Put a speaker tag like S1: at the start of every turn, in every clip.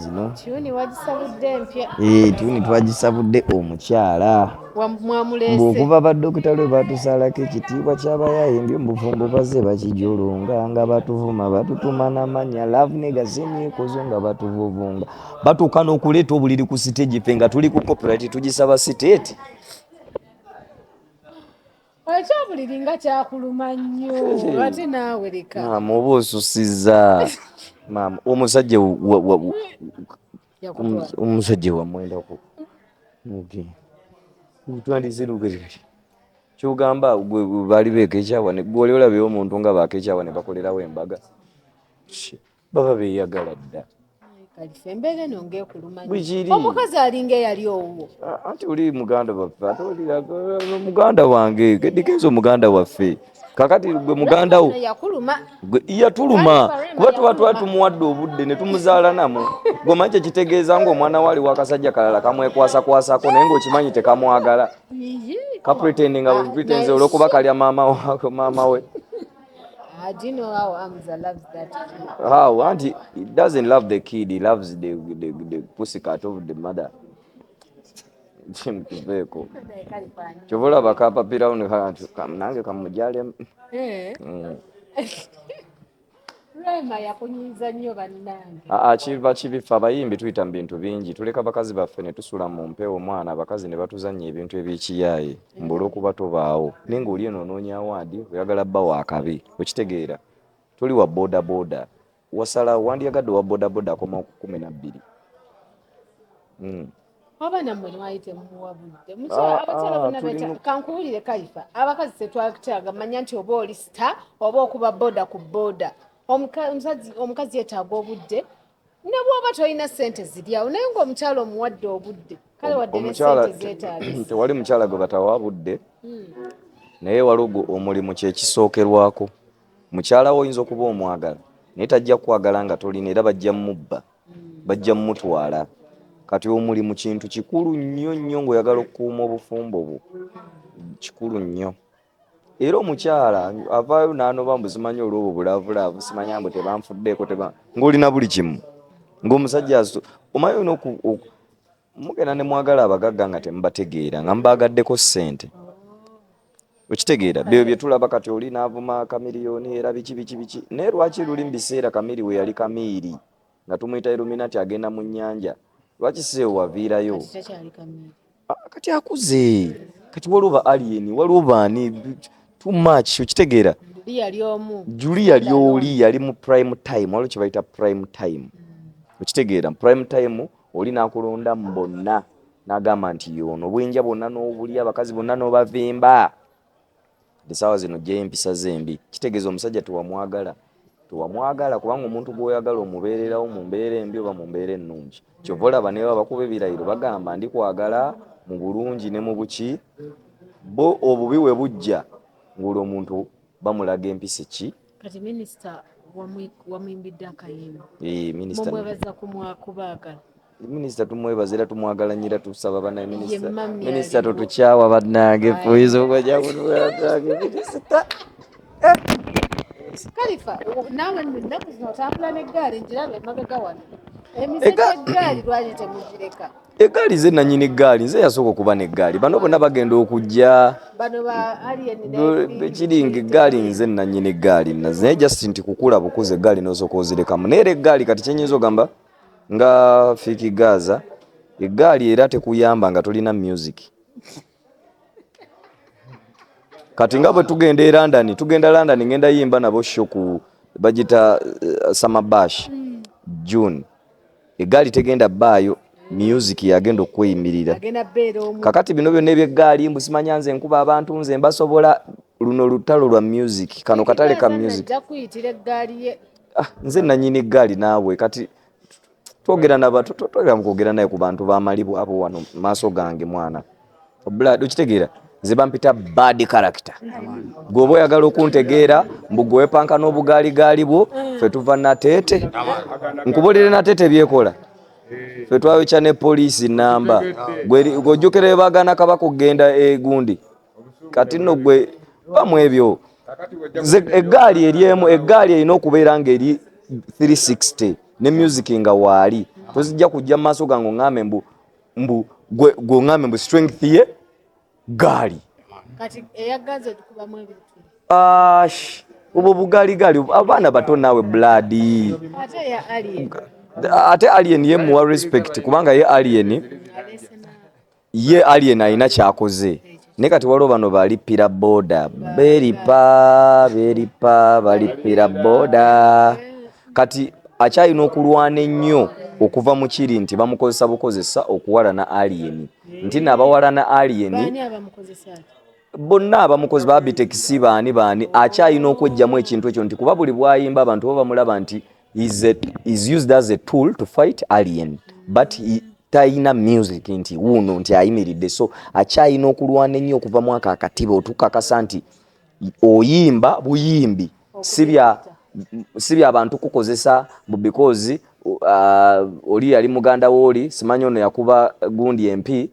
S1: zino.
S2: Tuni wagisabudde mpya.
S1: Tuni twagisabudde omukyala.
S2: Mwamulese.
S1: Bw'okuva baddokita lwe batusalako ekitiibwa ky'abayayimbi omubufumbo bazze bakijolonga nga batuvuma batutuma n'amannya love negazi emyekozo nga batuvuvunga batuuka n'okuleeta obuliri ku siteegi ffe nga tuli ku copyright tugisaba siteeti.
S2: Ekyobuliri nga kyakuluma nnyo ate naawe leka.
S1: Maama oba osusizza. Maama omusajja omusajja wamwendako. Twandizirugeri kyogamba bali beeka ekyawane gwoli olabye omuntu nga baaka ekyawane bakolerawo embaga baba beeyagala dda.
S2: Embeera eno ng'ekuluma nnyo. Omukazi alinga eyali owuwo.
S1: Anti oli muganda waffe ate oli muganda wange geddikenzo muganda waffe kakati gwe muganda wo yatuluma kuba tuba tumuwadde obudde ne tumuzaala namu gwe manyi kyekitegeeza ng'omwana waali wakasajja kalala kamwekwasakwasako naye ng'okimanyi tekamwagala kapretendinga pretenze olw'okuba kalya maama we.
S2: Do you know how Hamza loves that kid?
S1: How? And he doesn't love the kid, he loves the pussycat of the mother. Chovola bakapa pira nange kamujale.
S2: Rema yakunyiza nnyo bannange.
S1: Kibifa abayimbi tuyita mu bintu bingi tuleka bakazi baffe ne tusula mu mpewo omwana abakazi ne batuzannya ebintu ebyekiyaye mbula okuba tobaawo naye ng'oli eno onoonya awaadi oyagala bba waakabi okitegeera tuli wa boda boda wasala wandiyagadde wa boda boda akoma ku 12.
S2: Abaana mmwe mwayite muwabudde abakyala bonna kankuwulire Kalifa abakazi tetwakitaaga manya nti oba oli sita oba okuba boda ku boda. Omukazi yeetaaga obudde ne bw'oba tolina ssente ziri awo naye ng'omukyala omuwadde obudde kale wadde ne ssente zeetaagisa.
S1: Tewali mukyala gwe batawa budde naye waliwo omulimu kyekisookerwako. Mukyala wo oyinza okuba omwagala naye tajja kukwagala nga tolina era bajja mubba bajja mutwala. Kati omulimu kintu kikulu nnyo nnyo ng'oyagala okukuuma obufumbo bwo kikulu nnyo. Era omukyala avaayo n'anoba mbu simanyi olw'obwo bulavulaavu simanya mbu tebanfuddeeko ng'olina buli kimu ng'omusajja omanyi mugenda ne mwagala abagagga nga temubategeera nga mubagaddeko ssente okitegeera byo bye tulaba kati oli n'avuma kamiriyoni era biki naye lwaki luli mu biseera kamiri we yali kamiiri nga tumuyita Illuminati agenda mu nnyanja lwaki seewo waviirayo kati akuze kati waliwo alien waliwo baani too much okitegeera Julia lyoli yali mu prime time waliwo kye bayita prime time okitegeera prime time oli n'akulonda mu bonna n'agamba nti yono obwenja bwonna n'obuli abakazi bonna n'obavimba essaawa zino gyeyo empisa zembi kitegeeza omusajja tewamwagala kubanga omuntu gw'oyagala omubeererawo mu mbeera embi oba mu mbeera ennungi kyova olaba ne bakuba ebirayiro bagamba ndikwagala mu bulungi ne mu buki bo obubi we bujja ng'olwo omuntu bamulaga empisa ki.
S2: Kati minisita wamwimbidde akayimba
S1: mumwebaza
S2: kubaagala
S1: minisita tumwebaza era tumwagala nnyo era tusaba banaye minisita totukyawa bannange poyizo okwajabunange minisita.
S2: Kalifa naawe nnaku zino otambula n'eggaali njiraba emabega wano emisege eggaali lwaki temugireka?
S1: Eggaali ze nannyini ggaali nze yasooka okuba n'eggaali bano bonna bagenda okujja kiringa eggaali nze nannyini eggaali naye just nti kukula bukuze eggaali n'osooka ozirekamu naye era eggaali kati kyenyinza ogamba nga Fiiki Gaza eggaali era tekuyamba nga tolina music. Kati nga bwe tugenda London ngenda yimba nabo show ku bagita Summer Bash June eggaali tegenda baayo music yagenda okweyimirira kakati bino byonna ebyeggaali mbu simanya nze nkuba abantu nze mbasobola luno lutalo lwa music kano katale ka music nze nannyini eggaali naawe kati twogera n'abantu twogera mu kwogera naye ku bantu b'amalibu abo wano maaso gange mwana obulad okitegeera nze bampita bad character gwoba oyagala okuntegeera mbu gwe wepanka n'obugaaligaali bwo ffe tuva nateete nkubuulire nateete byekola ffe twayokya ne poliisi namba gw'ojjukira bye baagaana kabaka okugenda egundi kati nno gwe bamu ebyo eggaali eri emu eggaali erina okubeera ng'eri 360 ne music nga waali tozijja kujja mu maaso gange oŋŋambe gwe oŋŋambe mbu strength ye gaali
S2: kati eyagaze tukubamu ebintu
S1: obwo bugaaligaali abaana bato naawe bloodi
S2: ate ya alien
S1: ate alien ye muwa respect kubanga ye alien alina kyakoze naye kati waliwo bano balippira boda beripa balippira boda kati akyalina okulwana ennyo okuva mu kiri nti bamukozesa bukozesa okuwalana alien nti nabawalana alien bonna abamukozi babitekisi baani akyalina okwejjamu ekintu ekyo nti kuba buli bwayimba abantu bo bamulaba nti is used as a tool to fight alien but tayina music nti wuno nti ayimiridde so akyalina okulwana ennyo okuva mu akakatiba otukakasa nti oyimba buyimbi si bya bantu kukozesa because oli yali muganda wooli simanyi ono yakuba gundi MP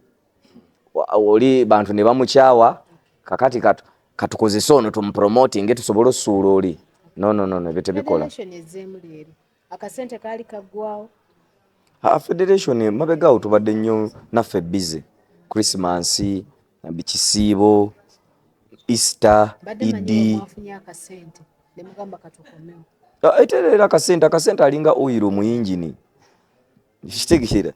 S1: oli bantu ne bamukyawa kakati katukozesa ono tumupromoting tusobole osuula oli no byetebikola
S2: akasente kaali kaggwawo
S1: federation mabegaawo tubadde nnyo naffe busy Christmas kisiibo Easter Idi eterera akasente alinga oil mu yingini kitegekera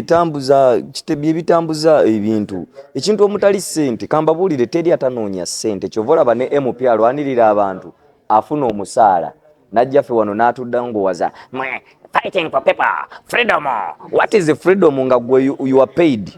S1: tambuza bitambuza ebintu ekintu omutali sente kambabuulire teri atanoonya sente kyovolaba ne MP alwanirira abantu afuna omusaala najjaffe wano n'atudda ngowaza fighting for people freedom. What is the freedom nga gwe you are paid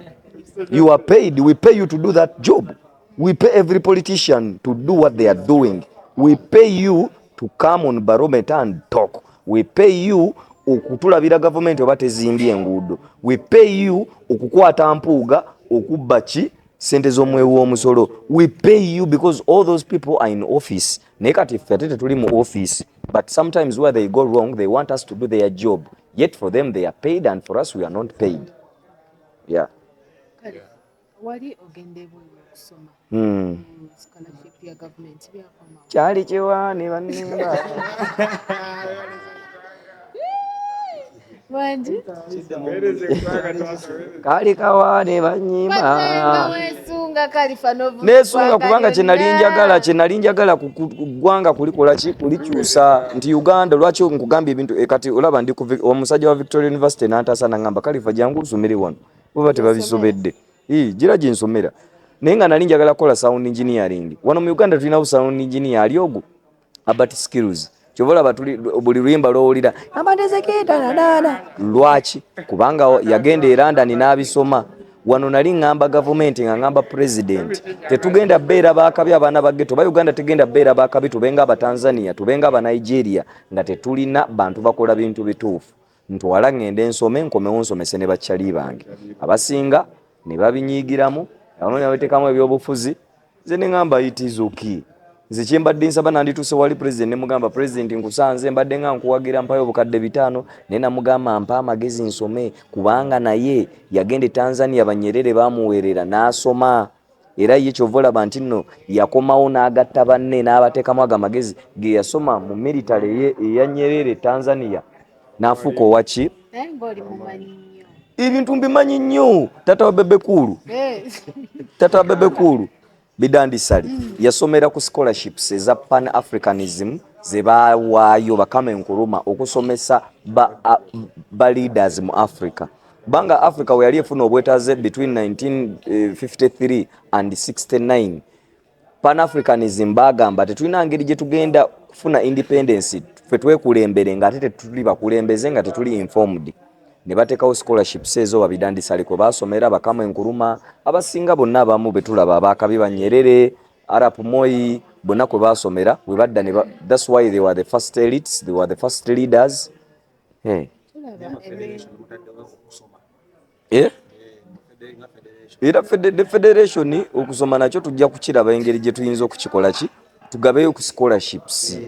S1: we pay you to do that job. We pay every politician to do what they are doing. We pay you to come on barometer and talk. We pay you okutulabira government oba tezimbye enguudo. We pay you okukwata mpuuga okubba ki sente z'omwewu w'omusolo. We pay you because all those people are in office. Naye kati ffe ate tetuli mu office. But sometimes where they go wrong, they want us to do their job. Yet for them they are paid and for us we are not paid. Yeah.
S2: Wali ogende bwe kusoma. Scholarship ya government byakoma.
S1: Kyali kiwaani bannimba.
S2: Wanji?
S1: Kali kawaani banyimba.
S2: Nesunga
S1: kubanga kye njagala kugwanga kulikola ki kulikyusa nti Uganda lwaki nkugambye ebintu kati olaba ndi omusajja wa Victoria University n'antaasa n'angamba Kalifa jangu lusomere wano baba tebabisobedde gira gye nsomera naye nga nali njagala kukola sound engineering wano mu Uganda tulinawo sound engineer ali ogu Albert Skills kyobola buli luyimba lwowulira lwaki kubanga yagenda e London n'abisoma wano nali ngamba government nga ngamba president tetugenda beera bakabi abaana bageto ba Uganda tegenda beera bakabi tubenga aba Tanzania tubenga aba Nigeria nga tetulina bantu bakola bintu bituufu ntwala ngende ensome nkomewo nsomese ne bakyali bange abasinga ne babinyiigiramu abanoonya beteekamu ebyobufuzi nze ne ngamba it is okay nze kyembadde nsaba nandituuse wali president ne mugamba president nkusanze mbadde nga nkuwagira mpayo obukadde 5 naye namugamba mpa amagezi nsome kubanga naye yagende Tanzania Banyerere bamuweerera n'asoma era ye kyovolaba nti nno yakomawo n'agatta banne n'abateekamu ago amagezi ge yasoma mu military eya Nyerere Tanzania n'afuuka owaki ebintu mbimanyi nnyo tata wa bebe kulu Bidandi Sali yasomera ku scholarships eza Pan Africanism ze bawaayo bakame nkuluma okusomesa ba leaders mu Africa banga Africa we yali efuna obwetaaze between 1953 and 69 Pan Africanism bagamba tetulina ngeri gye tugenda kufuna independence ffe twekulembere nga ate tuli bakulembeze nga tetuli informed ne bateekawo scholarships ezo Babidandi Sali ko basomera bakama enkuluma abasinga bonna abamu betulaba abakabi Banyerere Arap Moi bonna ko basomera we badda ne that's why they were the first elites they were the first leaders era federation okusoma nakyo tujja kukiraba engeri gye tuyinza okukikola ki tugabeyo ku scholarships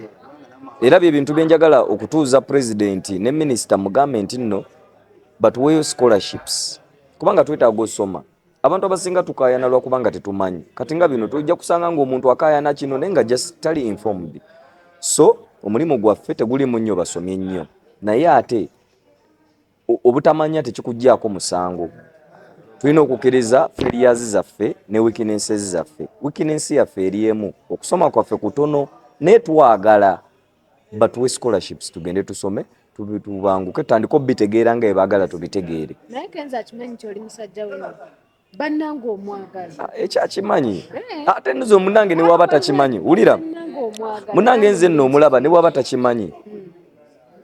S1: era bye bintu byenjagala okutuuza president ne minister mu government nno but weyo scholarships kubanga twetaaga osoma abantu abasinga tukayana lwakubanga tetumanyi kati nga bino tujja kusanga ng'omuntu akayana kino naye nga just tali informed so omulimu gwaffe teguli mu nnyo basomye nnyo naye ate obutamanya tekikuggyako musango. Tulina okukkiriza failures zaffe ne weaknesses zaffe. Weakness yaffe eri emu, okusoma kwaffe kutono naye twagala batuwe scholarships tugende tusome tubanguke tutandike obitegeera nga ebaagala tubitegeere.
S2: Naye Kenzo akimanyi nti oli musajja we bannange omwagala.
S1: Ekyo akimanyi. Ate nze omunange ne waba takimanyi. Wulira. Munange nze nno omulaba ne waba takimanyi.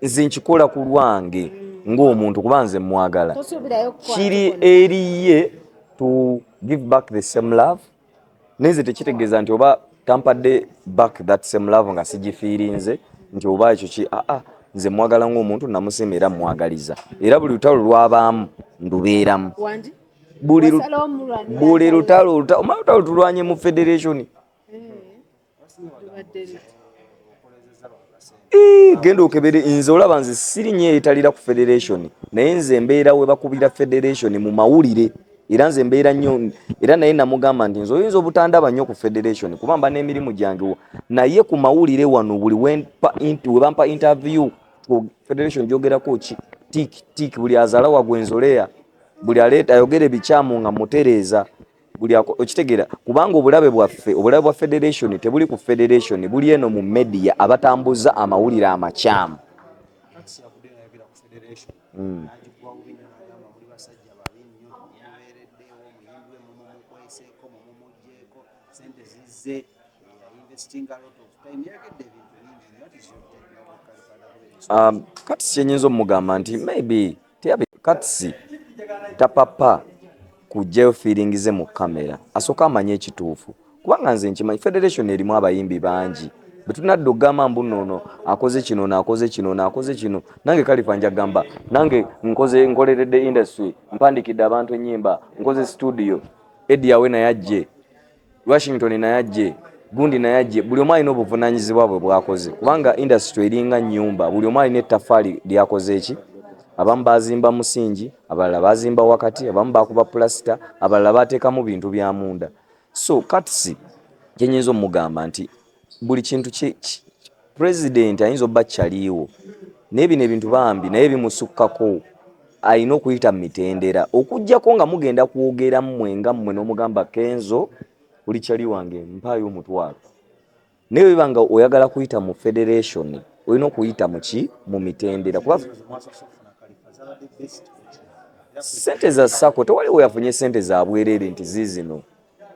S1: Nze nkikola ku lwange ng'omuntu kuba nze mwagala. Kiri eriye to give back the same love. Nze tekitegeeza nti oba tampadde back that same love nga sigifiirinze nti oba ekyo ki nze mwagala ng'omuntu namusiima era mwagaliza. Era buli lutalo lwabaamu ndubeeramu. Buli lutalo tulwanye mu federation. Genda okebere nze olaba nze sirinye etalira ku federation naye nze mbeera we bakubira federation mu mawulire era nze mbeera nnyo era naye namugamba nti nze oyinza obutandaba nnyo ku federation kuba mba n'emirimu gyange naye ku mawulire wano buli we bampa interview ku federation gyogerako tik buli azala wagwenzoleya buli aleeta ayogere bikyamu nga mutereeza buli okitegeera kubanga obulabe bwa federation tebuli ku federation buli eno mu media abatambuza amawulire amakyamu. Kati kyenyinza omugamba nti maybe kati tapapa kujjayo feeling ze mu kamera asooka amanye ekituufu kubanga nze nkimanyi federation erimu abayimbi bangi betunadde okugamba mbunono akoze kino naakoze kino naakoze kino nange Kalifa njagamba nange nkoleredde industry mpandikidde abantu ennyimba nkoze studio Eddie Awe nayajje Washington nayajje Gundi nayajje buli omu alina obuvunaanyizibwa bwe bwakoze kubanga industry eringa nnyumba buli omu alina ettaffaali lyakoze eki. Abamu bazimba musingi, abalala bazimba wakati, abamu bakuba plasita, abalala bateekamu bintu bya munda. So kati kyenyinza omugamba nti buli kintu president ayinza obba kyaliiwo naye bino ebintu bambi naye bimusukkako alina okuyita mu mitendera okuggyako nga mugenda kwogera mmwe nga mmwe n'omugamba Kenzo buli kyali wange mpaayo omutwalo naye webanga oyagala kuyita mu federation olina okuyita mu mitendera kuba sente za sako tewaliwo yafunye sente za bwerere nti zizino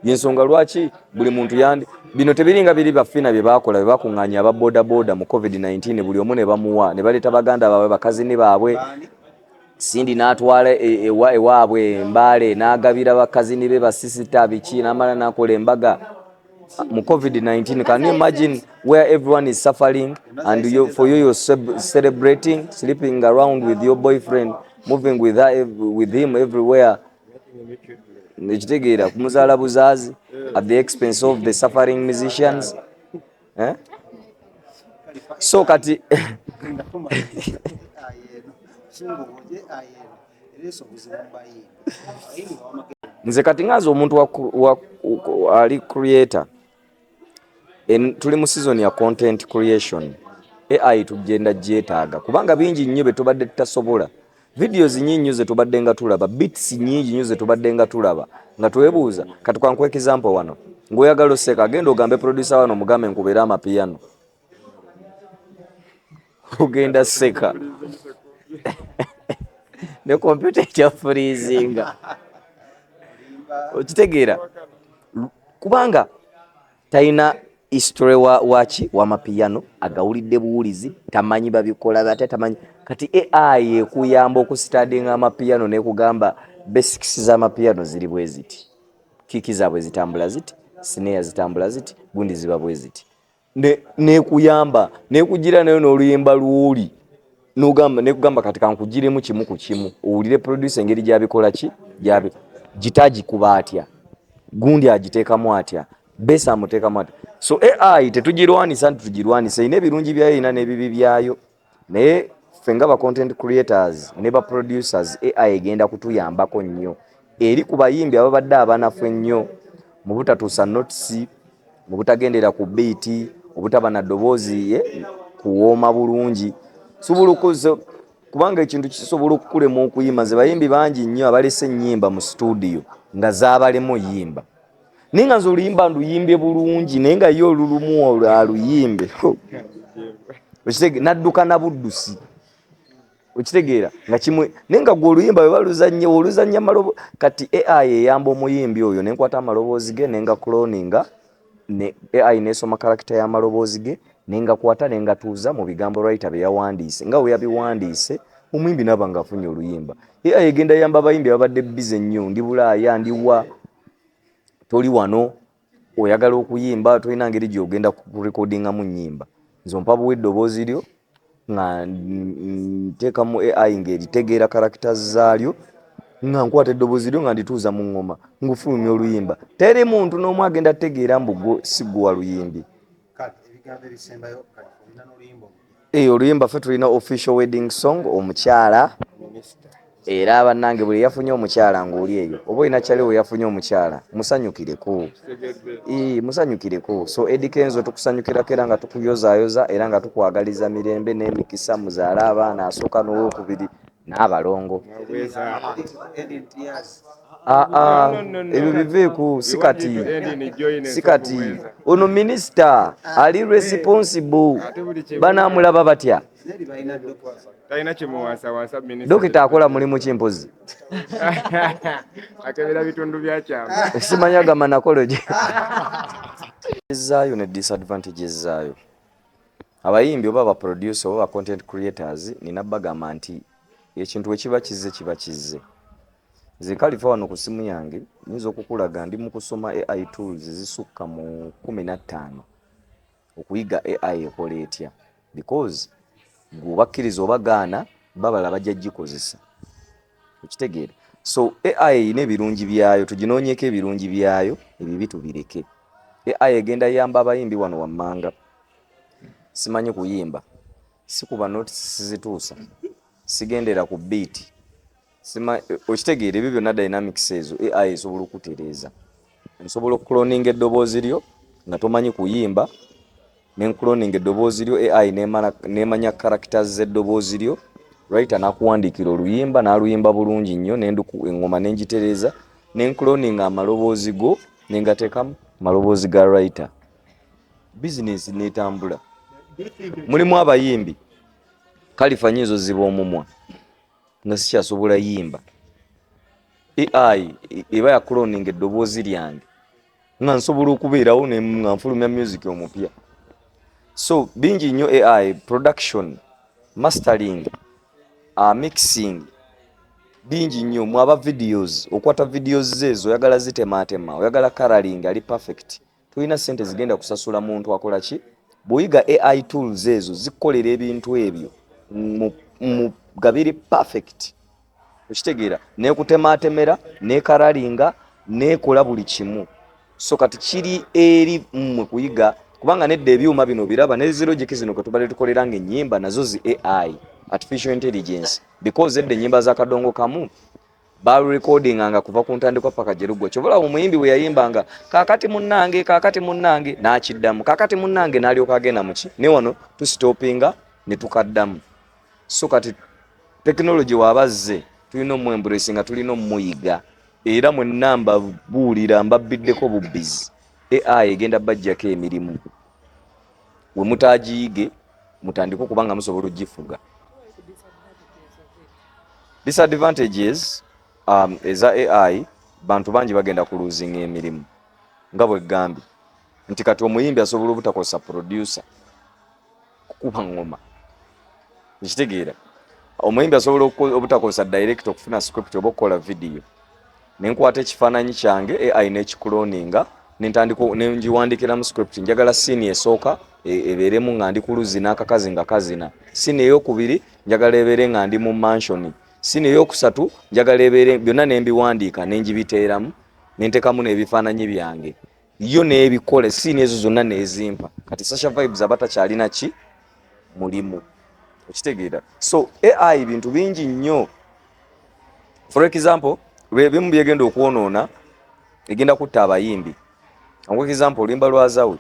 S1: yensonga lwaki buli muntu bino tebiringa biri bafina bye bakola bye bakuŋŋaanya aba boda mu COVID-19 buli omu ne bamuwa ne baleeta baganda baabwe bakazini baabwe Sindi n'atwala ewaabwe Mbale n'agabira bakazini be basisita biki n'amala n'akola embaga mu COVID-19. Can you imagine where everyone is suffering and for you're celebrating, sleeping around with your boyfriend, moving with him everywhere? Nekitegeera kumuzaala buzaazi at the expense of the suffering musicians. So kati nze kati ngaza omuntu ali creator tuli mu season ya content creation AI tugenda gyetaaga kubanga bingi nnyo bye tubadde tutasobola videos nnyingi ze tubadde nga tulaba beats nnyingi nnyo ze tubadde nga tulaba nga twebuuza kati kwa nkweka example wano ng'oyagala oseka agenda ogambe producer wano mugambe nkubeera amapiano ogenda seka ne computer ekya freezinga okitegeera kubanga talina history wa mapiano agawulidde buwulizi tamanyi babikola bate tamanyi kati AI ekuyamba okusitadinga amapiano nekugamba basics z'amapiano ziri bwe ziti kiki zaabwe zitambula ziti snare zitambula ziti gundi ziba bwe ziti nekuyamba nekugira nayo n'oluyimba lwoli nekugamba kati kankugiremu kimu ku kimu owulire producer engeri gyabikola ki gitaji kuba atya gundi agiteekamu atya besa amuteekamu atya. So AI tetugirwanisa ntitugirwanisa ine ebirungi byayo ina n'ebibi byayo naye ffe nga ba content creators ne ba producers AI egenda kutuyambako nnyo eri ku bayimbi ababadde abanafu ennyo mu butatuusa notes mu butagendera ku beat obutaba na ddoboozi kuwooma bulungi subulukuzo kubanga ekintu kisobola okukulema okuyimba. Nze bayimbi bangi nnyo abalese ennyimba mu studio nga zaabalemu yimba naye nga nze oluyimba nduyimbye bulungi naye nga ye olulumu aluyimbe nadduka na buddusi okitegeera nga kimwe naye nga gwe oluyimba bwe oluzannya malobo kati AI eyamba omuyimbi oyo nenkwata amaloboozi ge nenga cloninga ne AI nesoma karakita y'amaloboozi ge nenga kwata nenga tuuza mu bigambo writer bye yawandiise nga we yabiwandiise omuyimbi n'aba ng'afunye oluyimba. AI egenda yamba abayimbi ababadde bize nnyo ndi Bulaaya ndi wa toli wano oyagala okuyimba tolina ngeri gy'ogenda kurekodingamu nnyimba nze ompa buwa eddoboozi lyo nga nteekamu AI ng'eritegeera karakita zaalyo nga nkwata eddoboozi lyo nga ndituuza mu ngoma ngufulumya oluyimba teri muntu n'omu agenda tegeera mbu si gwe waluyimbi. Oluyimba ffe tulina official wedding song omukyala era bannange buli yafunye omukyala ng'oli eyo oba olina kyali we yafunye omukyala musanyukireko musanyukireko. So Eddie Kenzo tukusanyukirako era nga tukuyozaayoza era nga tukwagaliza mirembe n'emikisa muzaale abaana asooka n'owokubiri n'abalongo. Ebyo biveeku sikati ono minisita ali responsible banaamulaba batya dokita akola mulimu kimpozi
S3: akebera bitundu byakyama
S1: simanya gamba nakolo zaayo ne disadvantages zaayo. Abayimbi oba abaproducer oba content creators nina bagamba nti ekintu ekiba kizze nze Kalifa wano ku simu yange nyinza okukulaga ndi mu kusoma AI tools zisukka mu 15 okuyiga AI ekola etya because gwebakkiriza obagaana babala bajja gikozesa okitegeera. So AI eyina ebirungi byayo tuginoonyeko ebirungi byayo ebibi tubireke. AI egenda yamba abayimbi wano wammanga simanyi kuyimba sikuba notice sizituusa sigendera ku beat okitegeera ebyo byonna dynamics ezo AI esobola okutereeza nsobola okucloninga eddoboozi lyo nga tomanyi kuyimba nencloninga eddoboozi lyo AI nemanya characters z'eddoboozi lyo writer nakuwandiikira oluyimba n'aluyimba bulungi nnyo engoma nengitereeza nencloninga amaloboozi go nengateekamu maloboozi ga writer bizinesi netambula. Mulimu abayimbi Kalifa nyizo ziba omumwa nga sikyasobola yimba AI eba ya cloning eddoboozi lyange nga nsobola okubeerawo nga nfulumya music omupya. So bingi nnyo AI production mastering mixing bingi nnyo mwaba videos okwata videos zezo oyagala zitemaatema oyagala coloring ali perfect tulina sente zigenda kusasula muntu akola ki bw'oyiga AI tools ezo zikukolera ebintu ebyo mu gabiri perfect okitegeera nekutematemera nekaralinga nekola buli kimu. So kati kiri eri mmwe kuyiga kubanga nedda ebyuma bino biraba ne logic zino katubale tukoleranga ennyimba nazo zi AI artificial intelligence because edda ennyimba za kadongo kamu ba recording nga kuva ku ntandikwa paka jerugwa kyobola omuyimbi bwe yayimbanga kakati munnange nakiddamu kakati munnange nalyoka agenda muki ne wano tu stoppinga ne tukaddamu. So kati technology wabazze tulina mu embrace nga tulina muyiga era mu namba buulira mbabiddeko bubbizi AI egenda bajjako emirimu we mutagiyige mutandika okubanga musobola ogifuga. Disadvantages eza AI bantu bangi bagenda ku losing emirimu nga bwe gambye nti kati omuyimbi asobola obutakosa producer kukuba ngoma ekitegeera omuyimbi asobola obutakosa direct okufuna script oba okukola video nenkwata ekifaananyi kyange AI nekicloninga nengiwandikira mu script njagala scene esooka ebeeremu nga ndi ku luzi n'akakazi nga kazina scene eyokubiri njagala ebeere nga ndi mu mansion scene eyokusatu njagala ebeere byonna nembiwandiika nengibiteeramu nentekamu n'ebifaananyi byange yo nebikole scene ezo zonna nezimpa kati Sasha Vibes abatakyalina ki mulimu okitegeera. So AI bintu bingi nnyo for example bimu byegenda okwonoona egenda kutta abayimbi kwa example olimba lwazawe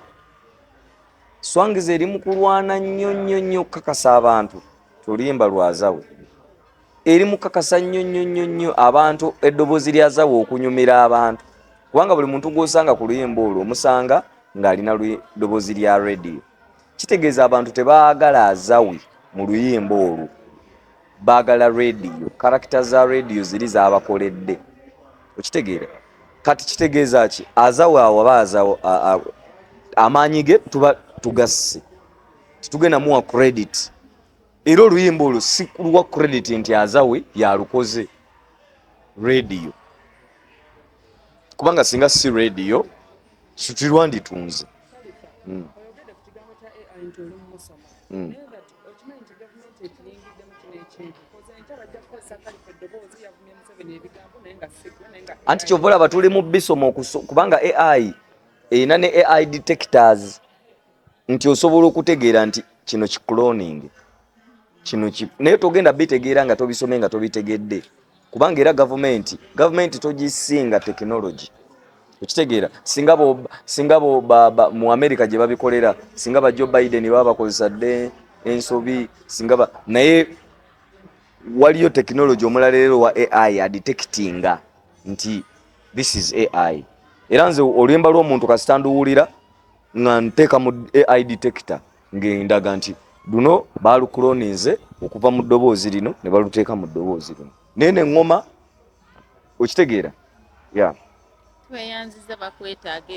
S1: swangize eri mu kulwana nnyo kakasa abantu tulimba lwazawe eri mukakasa nnyo abantu eddoboozi lya Azawa okunyumira abantu kubanga buli muntu gw'osanga ku luyimba olwo omusanga ng'alina ddoboozi lya radio. Kitegeeza abantu tebaagala Azawa mu luyimba olwo, baagala radio. Karakita za radio ziri z'abakoledde, okitegeera. Kati kitegeeza ki? Azawa waba Azawa amaanyi ge tuba tugasse, titugenda muwa credit. Era oluyimba olwo si kuluwa credit nti Azawa yalukoze radio, kubanga singa si radio sitirwanditunze. Anti kyova olaba tuli mu bisomo kubanga AI erina ne AI detectors nti osobola okutegeera nti kino ki cloning, kino ki, naye togenda bitegeera nga tobisome nga tobitegedde kubanga era gavumenti togisinga technology, okitegeera. Singa bo mu America gye babikolera, singa ba Joe Biden baba bakozesa dde ensobi, singa naye waliyo technology omulala leero wa AI adetectinga nti this is AI. Era nze oluyimba lw'omuntu kasitanduwulira nga nteeka mu AI detector ng'endaga nti luno baalukuloninze okuva mu ddoboozi lino ne baluteeka mu ddoboozi lino, naye n'eŋŋoma, okitegeera.
S3: Tweyanziza bakwetaaga